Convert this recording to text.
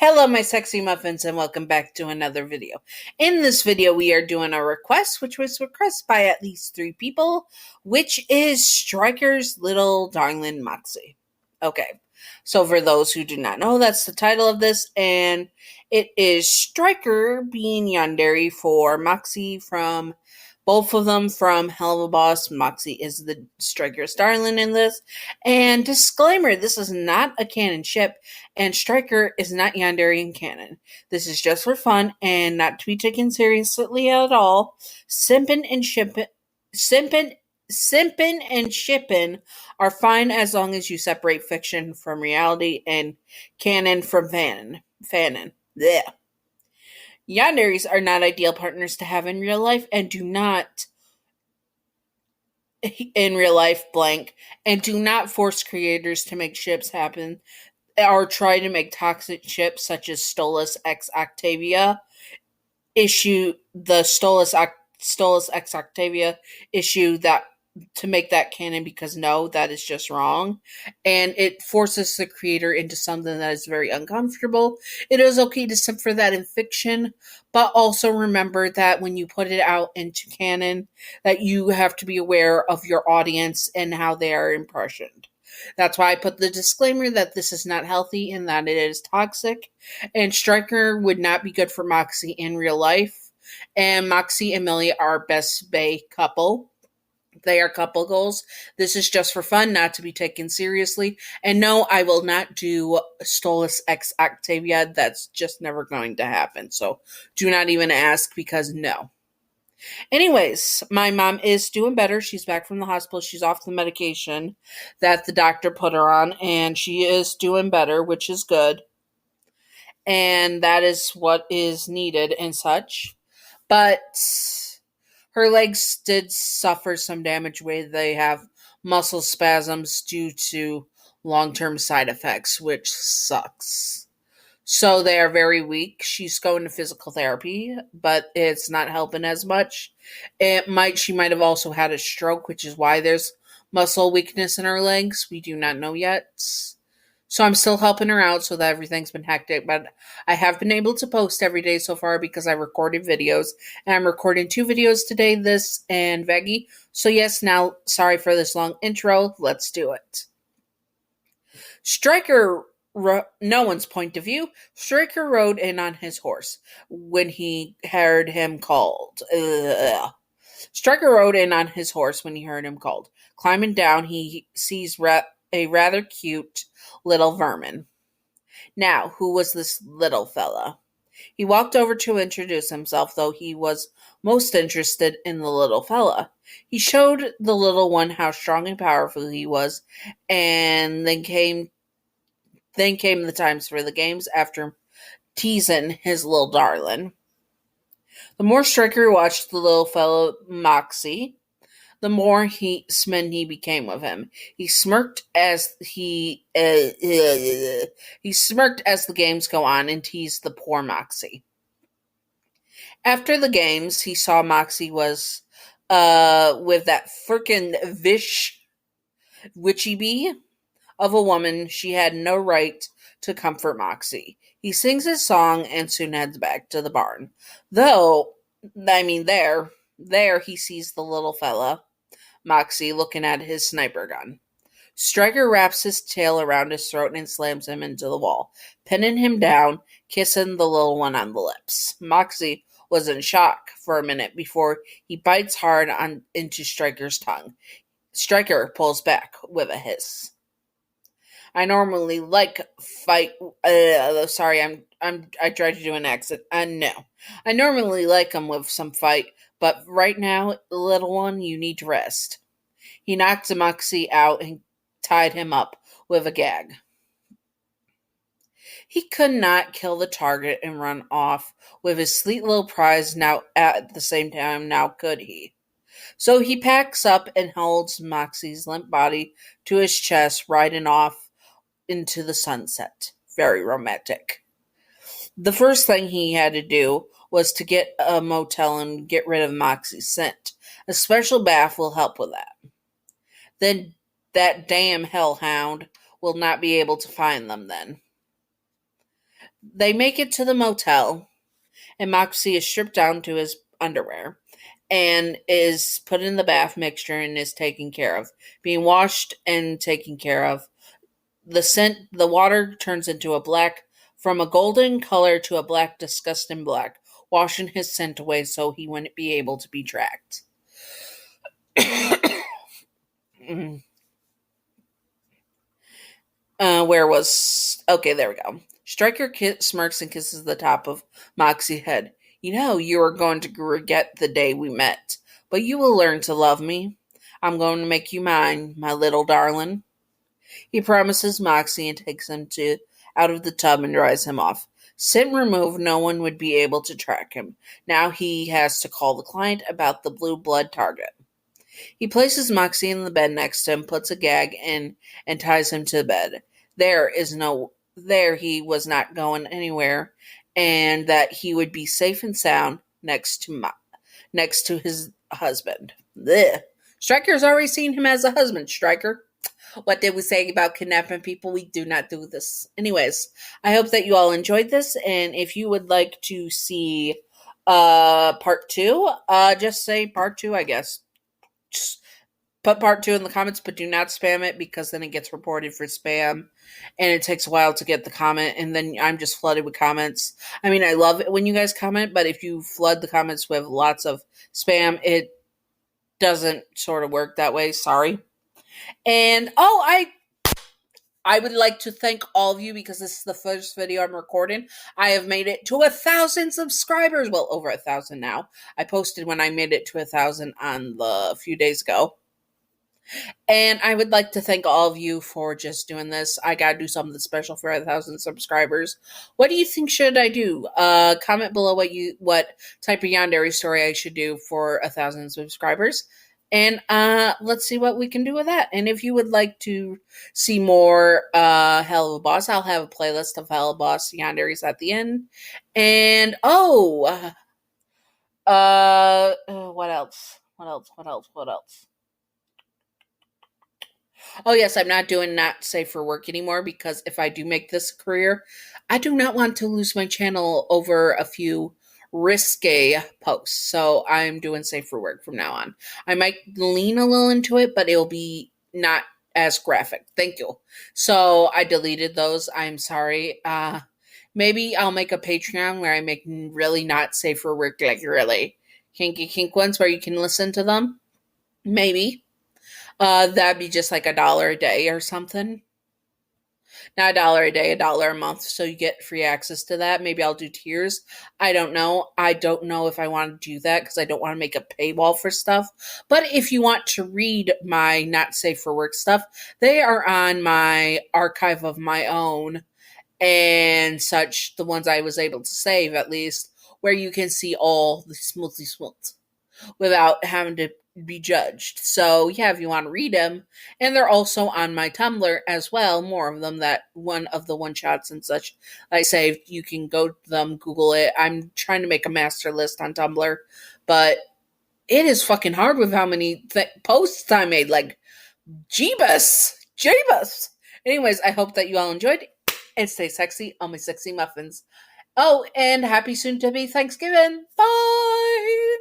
Hello, my sexy muffins, and welcome back to another video. In this video, we are doing a request, which was requested by at least 3 people, which is Striker's little darling Moxxie. Okay, so for those who do not know, that's the title of this, and it is Striker being Yandere for Moxxie from both of them from Helluva Boss. Moxxie is the Striker's darling in this. And disclaimer, this is not a canon ship, and Striker is not Yandere in canon. This is just for fun and not to be taken seriously at all. Simpin' and shipping are fine as long as you separate fiction from reality and canon from fanon. Blech. Yanderes are not ideal partners to have in real life and do not force creators to make ships happen or try to make toxic ships such as Stolas X Octavia Stolas X Octavia issue that to make that canon, because no, that is just wrong. And it forces the creator into something that is very uncomfortable. It is okay to simp for that in fiction, but also remember that when you put it out into canon, that you have to be aware of your audience and how they are impressioned. That's why I put the disclaimer that this is not healthy and that it is toxic. And Striker would not be good for Moxxie in real life. And Moxxie and Millie are best bae couple. They are couple goals. This is just for fun, not to be taken seriously. And no, I will not do Stolas X Octavia. That's just never going to happen. So do not even ask, because no. Anyways, my mom is doing better. She's back from the hospital. She's off the medication that the doctor put her on, and she is doing better, which is good. And that is what is needed and such. But her legs did suffer some damage where they have muscle spasms due to long-term side effects, which sucks. So they are very weak. She's going to physical therapy, but it's not helping as much. She might have also had a stroke, which is why there's muscle weakness in her legs. We do not know yet. So I'm still helping her out so that everything's been hectic, but I have been able to post every day so far because I recorded videos, and I'm recording 2 videos today, this and Veggie. So yes, now, sorry for this long intro, let's do it. Striker, no one's point of view, Striker rode in on his horse when he heard him called. Striker rode in on his horse when he heard him called. Climbing down, he sees a rather cute little vermin. Now, who was this little fella? He walked over to introduce himself, though he was most interested in the little fella. He showed the little one how strong and powerful he was, and then came the times for the games after teasing his little darling. The more Striker watched the little fellow Moxxie, the more smitten he became with him. He smirked as the games go on and teased the poor Moxxie. After the games, he saw Moxxie was with that frickin' witchy bee of a woman. She had no right to comfort Moxxie. He sings his song and soon heads back to the barn. There he sees the little fella, Moxxie, looking at his sniper gun. Striker wraps his tail around his throat and slams him into the wall, pinning him down, kissing the little one on the lips. Moxxie was in shock for a minute before he bites hard into Striker's tongue. Striker pulls back with a hiss. I normally like fight. Sorry, I tried to do an accent. No, I normally like them with some fight, but right now, little one, you need to rest. He knocked Moxxie out and tied him up with a gag. He could not kill the target and run off with his sweet little prize now at the same time, now could he? So he packs up and holds Moxxie's limp body to his chest, riding off into the sunset. Very romantic. The first thing he had to do was to get a motel and get rid of Moxxie's scent. A special bath will help with that. Then that damn hellhound will not be able to find them then. They make it to the motel, and Moxxie is stripped down to his underwear and is put in the bath mixture and is taken care of, being washed and taken care of. The water turns into a black, from a golden color to a black, disgusting black, washing his scent away so he wouldn't be able to be tracked. Where was. Okay, there we go. Striker smirks and kisses the top of Moxie's head. You know, you are going to regret the day we met, but you will learn to love me. I'm going to make you mine, my little darling. He promises Moxxie and takes him to out of the tub and dries him off. Scent removed, no one would be able to track him. Now he has to call the client about the blue blood target. He places Moxxie in the bed next to him, puts a gag in, and ties him to the bed. There he was not going anywhere, and that he would be safe and sound next to his husband. Blech. Striker's already seen him as a husband, Striker. What did we say about kidnapping people? We do not do this. Anyways, I hope that you all enjoyed this, and if you would like to see part two, just say part two, I guess. Just put part two in the comments, but do not spam it because then it gets reported for spam and it takes a while to get the comment, and then I'm just flooded with comments. I mean, I love it when you guys comment, but if you flood the comments with lots of spam, it doesn't sort of work that way. Sorry. And I would like to thank all of you because this is the first video I'm recording. I have made it to 1,000 subscribers. Well, over 1,000 now. I posted when I made it to 1,000 on a few days ago. And I would like to thank all of you for just doing this. I gotta do something special for 1,000 subscribers. What do you think should I do? Comment below what type of Yandere story I should do for 1,000 subscribers. And let's see what we can do with that. And if you would like to see more Helluva Boss, I'll have a playlist of Helluva Boss Yanderes at the end. And what else? What else? Oh, yes, I'm not doing not safe for work anymore because if I do make this a career, I do not want to lose my channel over a few risque posts. So I'm doing safe for work from now on. I might lean a little into it, but it'll be not as graphic. Thank you. So I deleted those. I'm sorry. Maybe I'll make a Patreon where I make really not safe for work, like really kinky kink ones where you can listen to them. Maybe. That'd be just like $1 a day or something. Not $1 a day, $1 a month, so you get free access to that. Maybe I'll do tiers. I don't know. I don't know if I want to do that because I don't want to make a paywall for stuff. But if you want to read my not safe for work stuff, they are on my archive of my own and such, the ones I was able to save at least, where you can see all the smoothly smooth without having to be judged. So yeah, if you want to read them, and they're also on my Tumblr as well. More of them, that one of the one shots and such I saved. You can go to them, Google it. I'm trying to make a master list on Tumblr, but it is fucking hard with how many posts I made. Like, Jeebus. Anyways, I hope that you all enjoyed and stay sexy on my sexy muffins. Oh, and happy soon to be Thanksgiving. Bye.